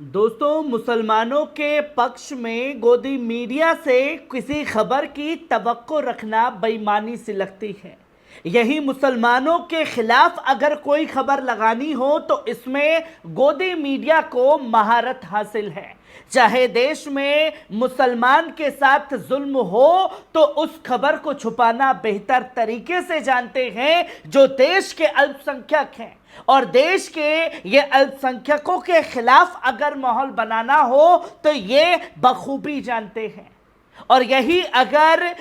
दोस्तों, मुसलमानों के पक्ष में गोदी मीडिया से किसी खबर की तवक्को रखना बेईमानी सी लगती है। यही मुसलमानों के खिलाफ अगर कोई खबर लगानी हो तो इसमें गोदी मीडिया को महारत हासिल है। चाहे देश में मुसलमान के साथ जुल्म हो तो उस खबर को छुपाना बेहतर तरीके से जानते हैं जो देश के अल्पसंख्यक हैं, और देश के ये अल्पसंख्यकों के खिलाफ अगर माहौल बनाना हो तो ये बखूबी जानते हैं। और यही अगर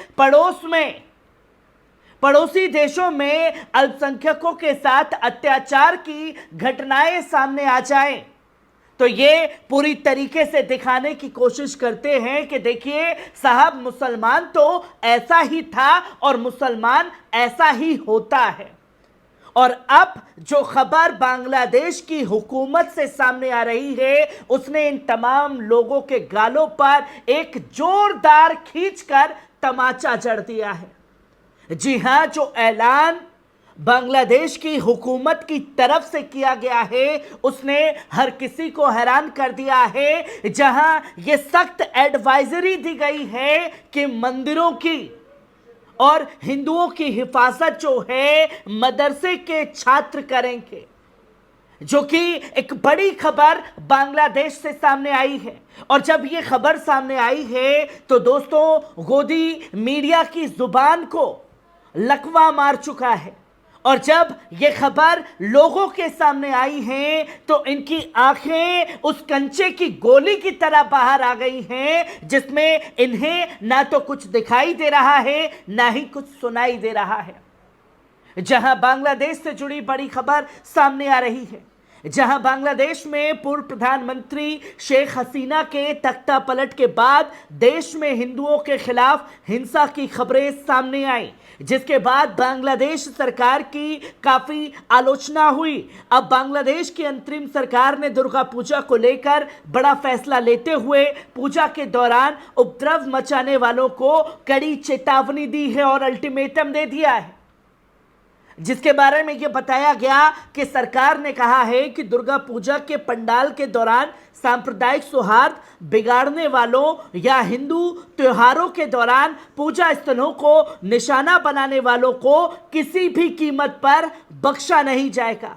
पड़ोसी देशों में अल्पसंख्यकों के साथ अत्याचार की घटनाएं सामने आ जाएं तो ये पूरी तरीके से दिखाने की कोशिश करते हैं कि देखिए साहब, मुसलमान तो ऐसा ही था और मुसलमान ऐसा ही होता है। और अब जो खबर बांग्लादेश की हुकूमत से सामने आ रही है उसने इन तमाम लोगों के गालों पर एक जोरदार खींचकर तमाचा जड़ दिया है। जी हां, जो ऐलान बांग्लादेश की हुकूमत की तरफ से किया गया है उसने हर किसी को हैरान कर दिया है, जहां यह सख्त एडवाइजरी दी गई है कि मंदिरों की और हिंदुओं की हिफाजत जो है मदरसे के छात्र करेंगे, जो कि एक बड़ी खबर बांग्लादेश से सामने आई है। और जब ये खबर सामने आई है तो दोस्तों, गोदी मीडिया की जुबान को लकवा मार चुका है। और जब ये खबर लोगों के सामने आई है तो इनकी आंखें उस कंचे की गोली की तरह बाहर आ गई हैं, जिसमें इन्हें ना तो कुछ दिखाई दे रहा है ना ही कुछ सुनाई दे रहा है। जहां बांग्लादेश से जुड़ी बड़ी खबर सामने आ रही है, जहां बांग्लादेश में पूर्व प्रधानमंत्री शेख हसीना के तख्ता पलट के बाद देश में हिंदुओं के खिलाफ हिंसा की खबरें सामने आई, जिसके बाद बांग्लादेश सरकार की काफी आलोचना हुई। अब बांग्लादेश की अंतरिम सरकार ने दुर्गा पूजा को लेकर बड़ा फैसला लेते हुए पूजा के दौरान उपद्रव मचाने वालों को कड़ी चेतावनी दी है और अल्टीमेटम दे दिया है, जिसके बारे में यह बताया गया कि सरकार ने कहा है कि दुर्गा पूजा के पंडाल के दौरान सांप्रदायिक सौहार्द बिगाड़ने वालों या हिंदू त्योहारों के दौरान पूजा स्थलों को निशाना बनाने वालों को किसी भी कीमत पर बख्शा नहीं जाएगा।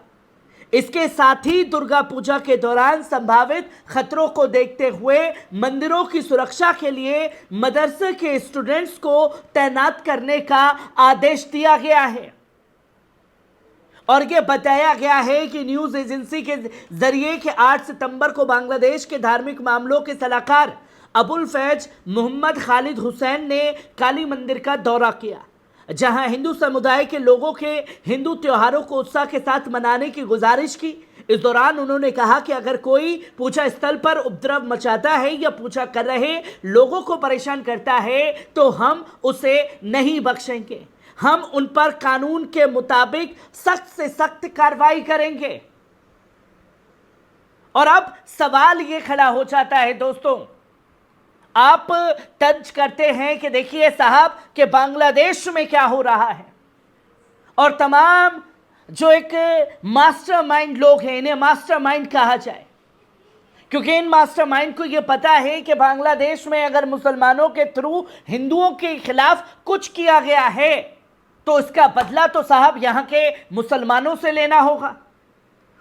इसके साथ ही दुर्गा पूजा के दौरान संभावित खतरों को देखते हुए मंदिरों की सुरक्षा के लिए मदरसे के स्टूडेंट्स को तैनात करने का आदेश दिया गया है। और यह बताया गया है कि न्यूज एजेंसी के जरिए कि 8 सितंबर को बांग्लादेश के धार्मिक मामलों के सलाहकार अबुल फैज मोहम्मद खालिद हुसैन ने काली मंदिर का दौरा किया, जहां हिंदू समुदाय के लोगों के हिंदू त्योहारों को उत्साह के साथ मनाने की गुजारिश की। इस दौरान उन्होंने कहा कि अगर कोई पूजा स्थल पर उपद्रव मचाता है या पूजा कर रहे लोगों को परेशान करता है तो हम उसे नहीं बख्शेंगे। हम उन पर कानून के मुताबिक सख्त से सख्त कार्रवाई करेंगे। और अब सवाल यह खड़ा हो जाता है दोस्तों, आप तर्ज करते हैं कि देखिए साहब कि बांग्लादेश में क्या हो रहा है, और तमाम जो एक मास्टरमाइंड लोग हैं, इन्हें मास्टरमाइंड कहा जाए, क्योंकि इन मास्टरमाइंड को यह पता है कि बांग्लादेश में अगर मुसलमानों के थ्रू हिंदुओं के खिलाफ कुछ किया गया है तो इसका बदला तो साहब यहां के मुसलमानों से लेना होगा।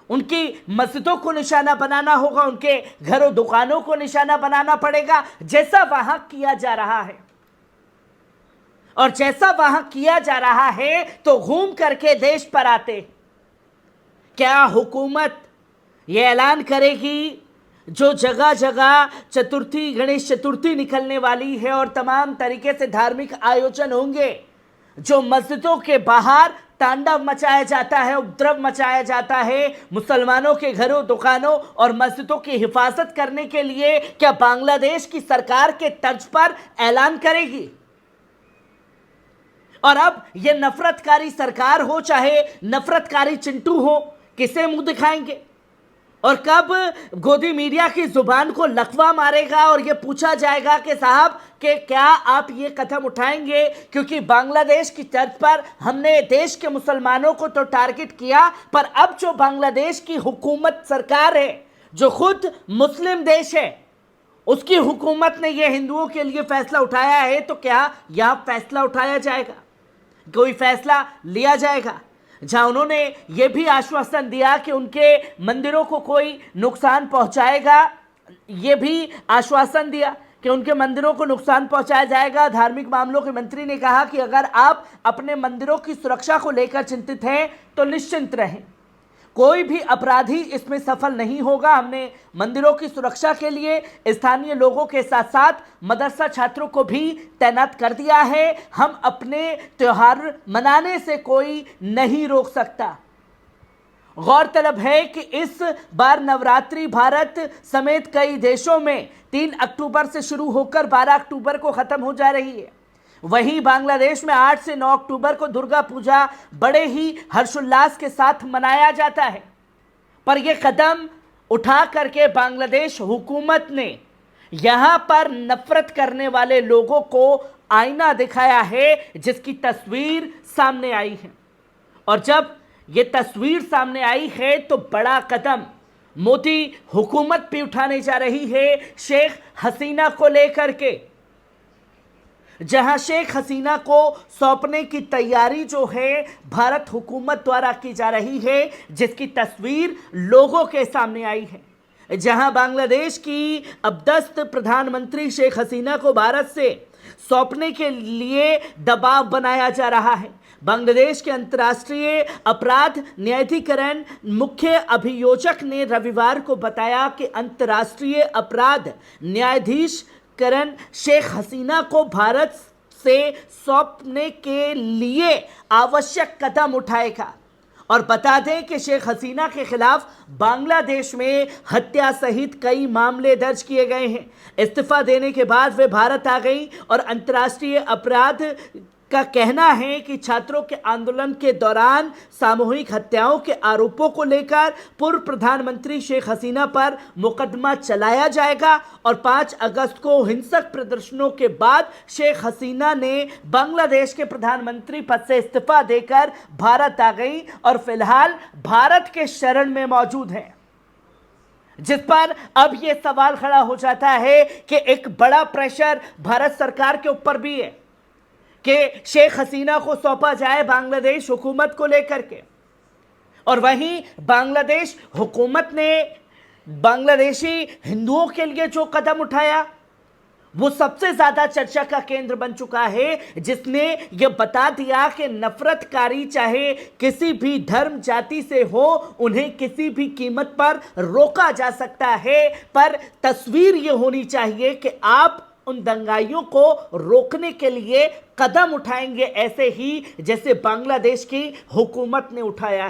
उनकी मस्जिदों को निशाना बनाना होगा, उनके घरों दुकानों को निशाना बनाना पड़ेगा, जैसा वहां किया जा रहा है। और जैसा वहां किया जा रहा है तो घूम करके देश पर आते। क्या हुकूमत यह ऐलान करेगी जो जगह जगह चतुर्थी, गणेश चतुर्थी निकलने वाली है और तमाम तरीके से धार्मिक आयोजन होंगे, जो मस्जिदों के बाहर तांडव मचाया जाता है, उपद्रव मचाया जाता है मुसलमानों के घरों, दुकानों और मस्जिदों की हिफाजत करने के लिए, क्या बांग्लादेश की सरकार के तर्ज पर ऐलान करेगी? और अब यह नफरतकारी सरकार हो चाहे नफरतकारी चिंटू हो, किसे मुंह दिखाएंगे? और कब गोदी मीडिया की जुबान को लकवा मारेगा और यह पूछा जाएगा कि साहब कि क्या आप ये कदम उठाएंगे, क्योंकि बांग्लादेश की तर्ज पर हमने देश के मुसलमानों को तो टारगेट किया, पर अब जो बांग्लादेश की हुकूमत सरकार है, जो खुद मुस्लिम देश है, उसकी हुकूमत ने यह हिंदुओं के लिए फैसला उठाया है, तो क्या यह फैसला उठाया जाएगा, कोई फैसला लिया जाएगा? जहां उन्होंने यह भी आश्वासन दिया कि उनके मंदिरों को कोई नुकसान पहुंचाएगा, यह भी आश्वासन दिया कि उनके मंदिरों को नुकसान पहुंचाया जाएगा। धार्मिक मामलों के मंत्री ने कहा कि अगर आप अपने मंदिरों की सुरक्षा को लेकर चिंतित हैं तो निश्चिंत रहें, कोई भी अपराधी इसमें सफल नहीं होगा। हमने मंदिरों की सुरक्षा के लिए स्थानीय लोगों के साथ साथ मदरसा छात्रों को भी तैनात कर दिया है। हम अपने त्योहार मनाने से कोई नहीं रोक सकता। गौरतलब है कि इस बार नवरात्रि भारत समेत कई देशों में 3 अक्टूबर से शुरू होकर 12 अक्टूबर को खत्म हो जा रही है। वहीं बांग्लादेश में 8 से 9 अक्टूबर को दुर्गा पूजा बड़े ही हर्षोल्लास के साथ मनाया जाता है। पर यह कदम उठा करके बांग्लादेश हुकूमत ने यहां पर नफरत करने वाले लोगों को आईना दिखाया है, जिसकी तस्वीर सामने आई है। और जब यह तस्वीर सामने आई है तो बड़ा कदम मोदी हुकूमत भी उठाने जा रही है शेख हसीना को लेकर के, जहां शेख हसीना को सौंपने की तैयारी जो है भारत हुकूमत द्वारा की जा रही है, जिसकी तस्वीर लोगों के सामने आई है। जहां बांग्लादेश की अबदस्त प्रधानमंत्री शेख हसीना को भारत से सौंपने के लिए दबाव बनाया जा रहा है। बांग्लादेश के अंतर्राष्ट्रीय अपराध न्यायाधिकरण मुख्य अभियोजक ने रविवार को बताया कि अंतर्राष्ट्रीय अपराध न्यायाधीश करण शेख हसीना को भारत से सौंपने के लिए आवश्यक कदम उठाएगा। और बता दें कि शेख हसीना के खिलाफ बांग्लादेश में हत्या सहित कई मामले दर्ज किए गए हैं। इस्तीफा देने के बाद वे भारत आ गई और अंतर्राष्ट्रीय अपराध का कहना है कि छात्रों के आंदोलन के दौरान सामूहिक हत्याओं के आरोपों को लेकर पूर्व प्रधानमंत्री शेख हसीना पर मुकदमा चलाया जाएगा। और 5 अगस्त को हिंसक प्रदर्शनों के बाद शेख हसीना ने बांग्लादेश के प्रधानमंत्री पद से इस्तीफा देकर भारत आ गई और फिलहाल भारत के शरण में मौजूद है। जिस पर अब यह सवाल खड़ा हो जाता है कि एक बड़ा प्रेशर भारत सरकार के ऊपर भी है कि शेख हसीना को सौंपा जाए बांग्लादेश हुकूमत को लेकर के। और वहीं बांग्लादेश हुकूमत ने बांग्लादेशी हिंदुओं के लिए जो कदम उठाया वो सबसे ज्यादा चर्चा का केंद्र बन चुका है, जिसने ये बता दिया कि नफरतकारी चाहे किसी भी धर्म जाति से हो, उन्हें किसी भी कीमत पर रोका जा सकता है। पर तस्वीर ये होनी चाहिए कि आप उन दंगाइयों को रोकने के लिए कदम उठाएंगे, ऐसे ही जैसे बांग्लादेश की हुकूमत ने उठाया है।